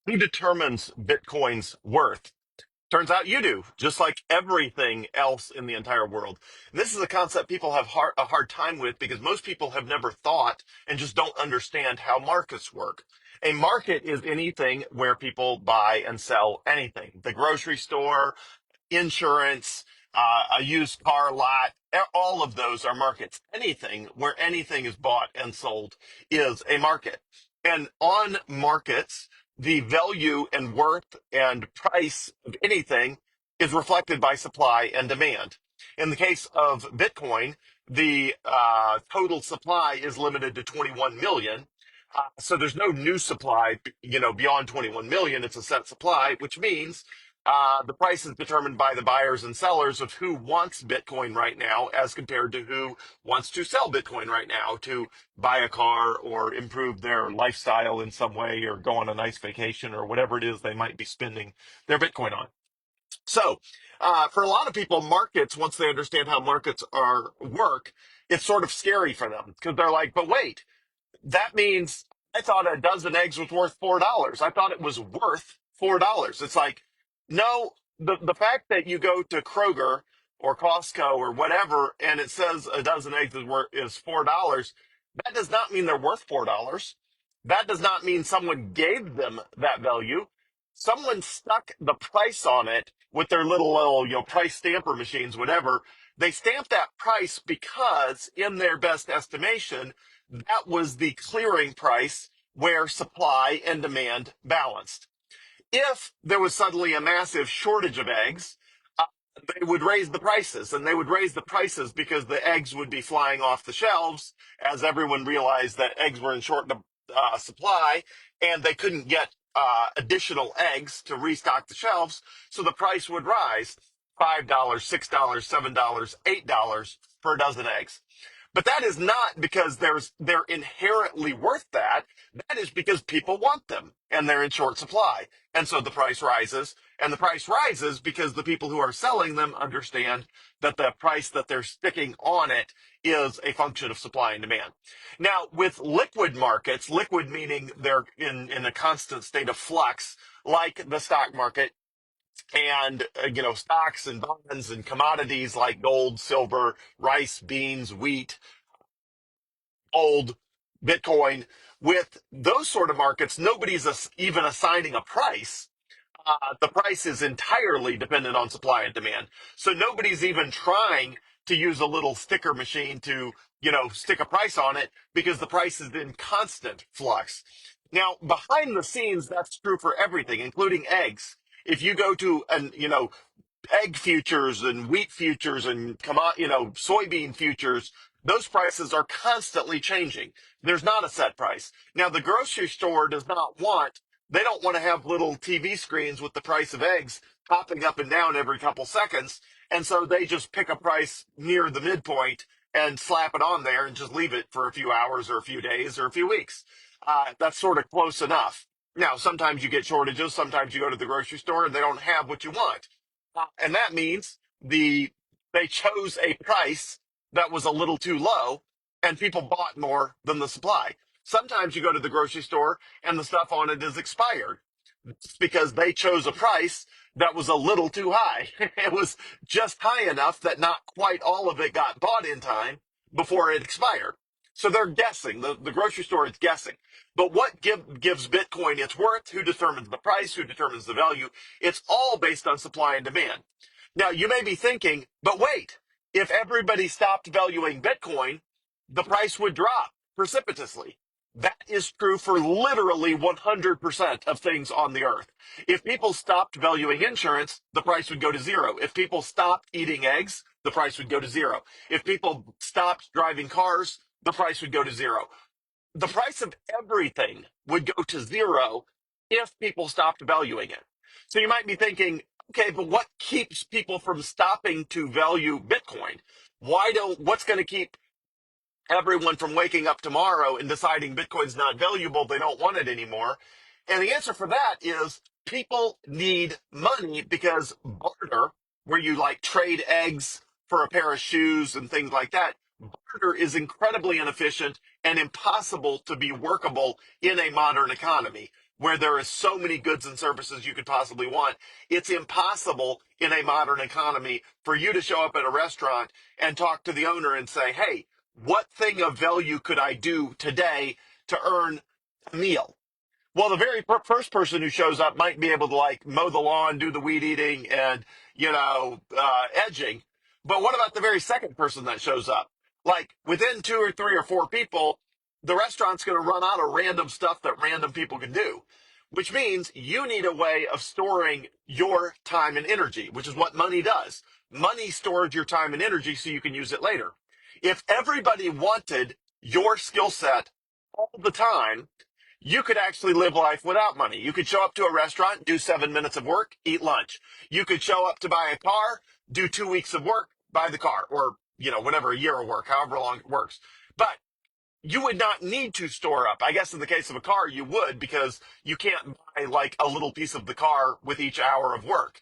Who determines Bitcoin's worth? Turns out you do, just like everything else in the entire world. This is a concept people have a hard time with because most people have never thought and just don't understand how markets work. A market is anything where people buy and sell anything. The grocery store, insurance, a used car lot, all of those are markets. Anything where anything is bought and sold is a market. And on markets, the value and worth and price of anything is reflected by supply and demand. In the case of Bitcoin, the total supply is limited to 21 million. So there's no new supply, beyond 21 million. It's a set supply, which means the price is determined by the buyers and sellers of who wants Bitcoin right now as compared to who wants to sell Bitcoin right now to buy a car or improve their lifestyle in some way or go on a nice vacation or whatever it is they might be spending their Bitcoin on. So, for a lot of people, markets, once they understand how markets are work, it's sort of scary for them because they're like, but wait, that means I thought a dozen eggs was worth $4. I thought it was worth $4. It's like, no, the fact that you go to Kroger or Costco or whatever and it says a dozen eggs is $4, that does not mean they're worth $4. That does not mean someone gave them that value. Someone stuck the price on it with their little price stamper machines, whatever. They stamped that price because in their best estimation, that was the clearing price where supply and demand balanced. If there was suddenly a massive shortage of eggs, uh, they would raise the prices, and they would raise the prices because the eggs would be flying off the shelves as everyone realized that eggs were in short supply and they couldn't get additional eggs to restock the shelves. So the price would rise $5, $6, $7, $8 per dozen eggs. But that is not because they're inherently worth that. That is because people want them and they're in short supply. And so the price rises. And the price rises because the people who are selling them understand that the price that they're sticking on it is a function of supply and demand. Now, with liquid markets, liquid meaning they're in a constant state of flux, like the stock market, and stocks and bonds and commodities like gold, silver, rice, beans, wheat, gold, Bitcoin. With those sort of markets, nobody's even assigning a price. The price is entirely dependent on supply and demand. So nobody's even trying to use a little sticker machine to, stick a price on it because the price is in constant flux. Now, behind the scenes, that's true for everything, including eggs. If you go to egg futures and wheat futures and soybean futures, those prices are constantly changing. There's not a set price. Now, the grocery store they don't want to have little TV screens with the price of eggs popping up and down every couple seconds. And so they just pick a price near the midpoint and slap it on there and just leave it for a few hours or a few days or a few weeks. That's sort of close enough. Now, sometimes you get shortages. Sometimes you go to the grocery store and they don't have what you want. And that means they chose a price that was a little too low and people bought more than the supply. Sometimes you go to the grocery store and the stuff on it is expired. It's because they chose a price that was a little too high. It was just high enough that not quite all of it got bought in time before it expired. So they're guessing. The grocery store is guessing. But what gives Bitcoin its worth? Who determines the price? Who determines the value? It's all based on supply and demand. Now, you may be thinking, but wait, if everybody stopped valuing Bitcoin, the price would drop precipitously. That is true for literally 100% of things on the earth. If people stopped valuing insurance, the price would go to zero. If people stopped eating eggs, the price would go to zero. If people stopped driving cars, the price would go to zero. The price of everything would go to zero if people stopped valuing it. So you might be thinking, okay, but what keeps people from stopping to value Bitcoin? What's going to keep everyone from waking up tomorrow and deciding Bitcoin's not valuable, they don't want it anymore? And the answer for that is people need money because barter, where you like trade eggs for a pair of shoes and things like that, barter is incredibly inefficient and impossible to be workable in a modern economy. where there is so many goods and services you could possibly want. It's impossible in a modern economy for you to show up at a restaurant and talk to the owner and say, hey, what thing of value could I do today to earn a meal? Well, the very first person who shows up might be able to like mow the lawn, do the weed eating, and edging. But what about the very second person that shows up? Like within two or three or four people, the restaurant's going to run out of random stuff that random people can do, which means you need a way of storing your time and energy, which is what money does. Money stores your time and energy so you can use it later. If everybody wanted your skill set all the time, you could actually live life without money. You could show up to a restaurant, do 7 minutes of work, eat lunch. You could show up to buy a car, do 2 weeks of work, buy the car, or, whatever, a year of work, however long it works. But you would not need to store up. I guess in the case of a car, you would because you can't buy like a little piece of the car with each hour of work.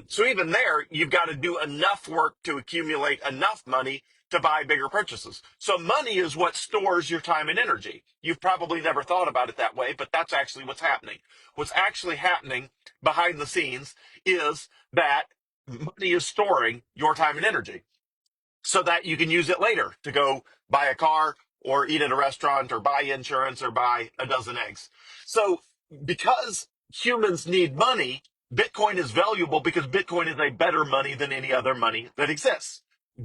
So even there, you've got to do enough work to accumulate enough money to buy bigger purchases. So money is what stores your time and energy. You've probably never thought about it that way, but that's actually what's happening. What's actually happening behind the scenes is that money is storing your time and energy so that you can use it later to go buy a car or eat at a restaurant or buy insurance or buy a dozen eggs. So because humans need money, Bitcoin is valuable because Bitcoin is a better money than any other money that exists.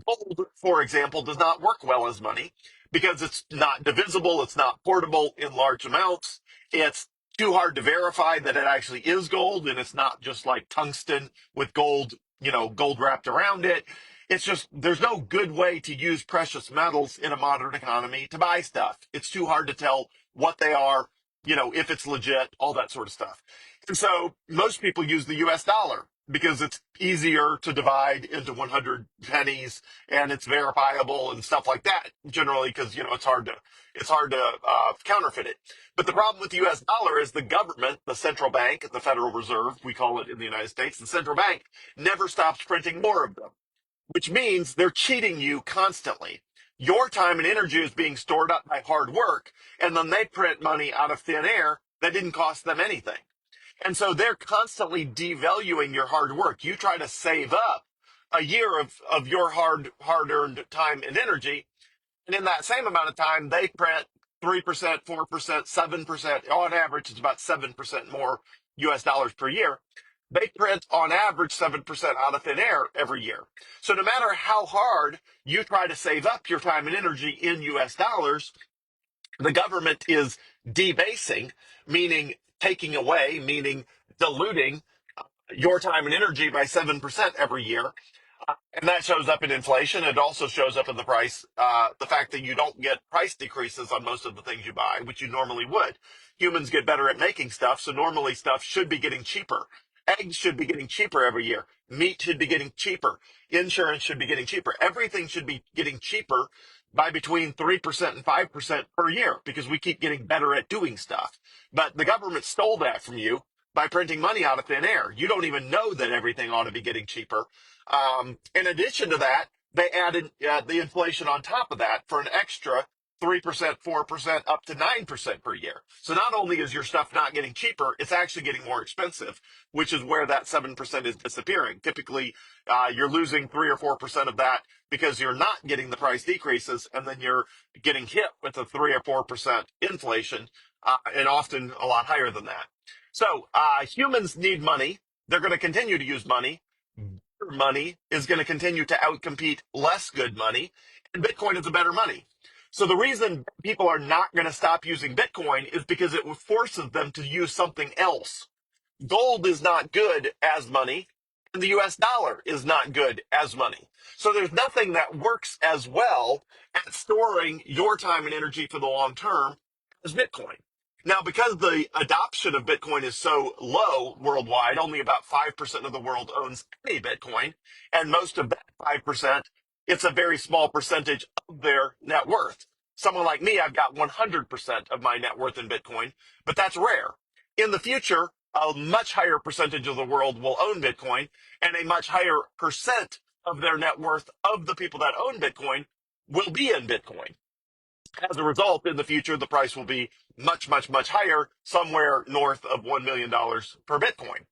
Gold, for example, does not work well as money because it's not divisible, it's not portable in large amounts. It's too hard to verify that it actually is gold and it's not just like tungsten with gold, gold wrapped around it. It's just there's no good way to use precious metals in a modern economy to buy stuff. It's too hard to tell what they are, if it's legit, all that sort of stuff. And so most people use the US dollar because it's easier to divide into 100 pennies and it's verifiable and stuff like that generally because it's hard to counterfeit it. But the problem with the US dollar is the government, the central bank, the Federal Reserve, we call it in the United States, the central bank never stops printing more of them, which means they're cheating you constantly. Your time and energy is being stored up by hard work, and then they print money out of thin air that didn't cost them anything. And so they're constantly devaluing your hard work. You try to save up a year of your hard earned time and energy, and in that same amount of time, they print 3%, 4%, 7%. On average, it's about 7% more US dollars per year. They print on average 7% out of thin air every year. So no matter how hard you try to save up your time and energy in US dollars, the government is debasing, meaning taking away, meaning diluting your time and energy by 7% every year. And that shows up in inflation. It also shows up in the price, the fact that you don't get price decreases on most of the things you buy, which you normally would. Humans get better at making stuff, so normally stuff should be getting cheaper. Eggs should be getting cheaper every year. Meat should be getting cheaper. Insurance should be getting cheaper. Everything should be getting cheaper by between 3% and 5% per year because we keep getting better at doing stuff. But the government stole that from you by printing money out of thin air. You don't even know that everything ought to be getting cheaper. In addition to that, they added the inflation on top of that for an extra 3%, 4%, up to 9% per year. So not only is your stuff not getting cheaper, it's actually getting more expensive, which is where that 7% is disappearing. Typically, you're losing 3 or 4% of that because you're not getting the price decreases, and then you're getting hit with a 3 or 4% inflation, and often a lot higher than that. So humans need money. They're going to continue to use money. Money is going to continue to outcompete less good money, and Bitcoin is a better money. So the reason people are not going to stop using Bitcoin is because it forces them to use something else. Gold is not good as money, and the US dollar is not good as money. So there's nothing that works as well at storing your time and energy for the long term as Bitcoin. Now, because the adoption of Bitcoin is so low worldwide, only about 5% of the world owns any Bitcoin, and most of that 5%, it's a very small percentage of their net worth. Someone like me, I've got 100% of my net worth in Bitcoin, but that's rare. In the future, a much higher percentage of the world will own Bitcoin, and a much higher percent of their net worth of the people that own Bitcoin will be in Bitcoin. As a result, in the future, the price will be much, much, much higher, somewhere north of $1 million per Bitcoin.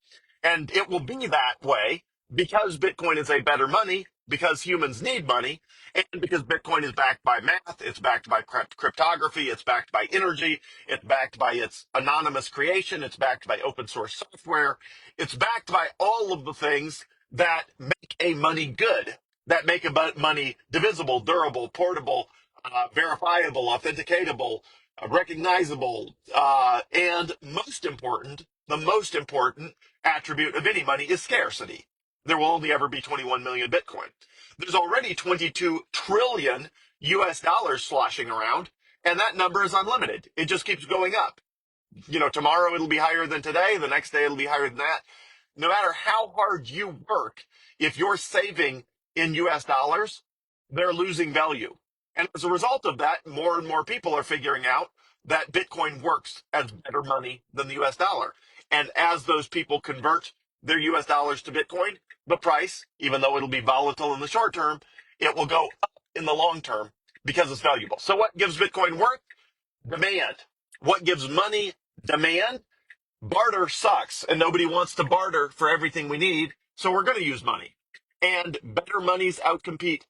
And it will be that way because Bitcoin is a better money, because humans need money, and because Bitcoin is backed by math, it's backed by cryptography, it's backed by energy, it's backed by its anonymous creation, it's backed by open source software, it's backed by all of the things that make a money good, that make a money divisible, durable, portable, verifiable, authenticatable, recognizable, and the most important attribute of any money is scarcity. There will only ever be 21 million Bitcoin. There's already 22 trillion US dollars sloshing around, and that number is unlimited. It just keeps going up. Tomorrow it'll be higher than today. The next day it'll be higher than that. No matter how hard you work, if you're saving in US dollars, they're losing value. And as a result of that, more and more people are figuring out that Bitcoin works as better money than the US dollar. And as those people convert their US dollars to Bitcoin, the price, even though it'll be volatile in the short term, it will go up in the long term because it's valuable. So what gives Bitcoin worth? Demand. What gives money? Demand. Barter sucks and nobody wants to barter for everything we need. So we're going to use money, and better monies outcompete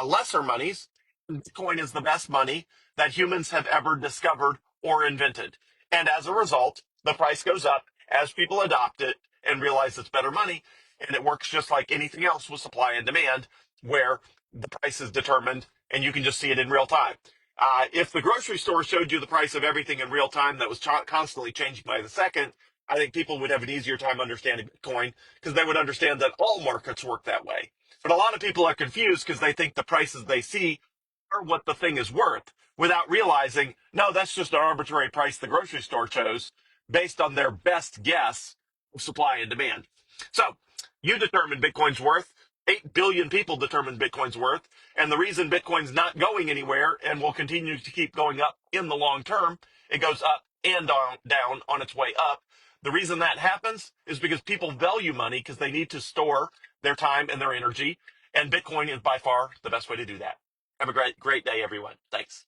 lesser monies. Bitcoin is the best money that humans have ever discovered or invented. And as a result, the price goes up as people adopt it and realize it's better money. And it works just like anything else with supply and demand, where the price is determined and you can just see it in real time. If the grocery store showed you the price of everything in real time that was constantly changing by the second, I think people would have an easier time understanding Bitcoin because they would understand that all markets work that way. But a lot of people are confused because they think the prices they see are what the thing is worth without realizing, no, that's just an arbitrary price the grocery store chose based on their best guess of supply and demand. So you determine Bitcoin's worth. 8 billion people determine Bitcoin's worth. And the reason Bitcoin's not going anywhere and will continue to keep going up in the long term, it goes up and down on its way up. The reason that happens is because people value money because they need to store their time and their energy. And Bitcoin is by far the best way to do that. Have a great day, everyone. Thanks.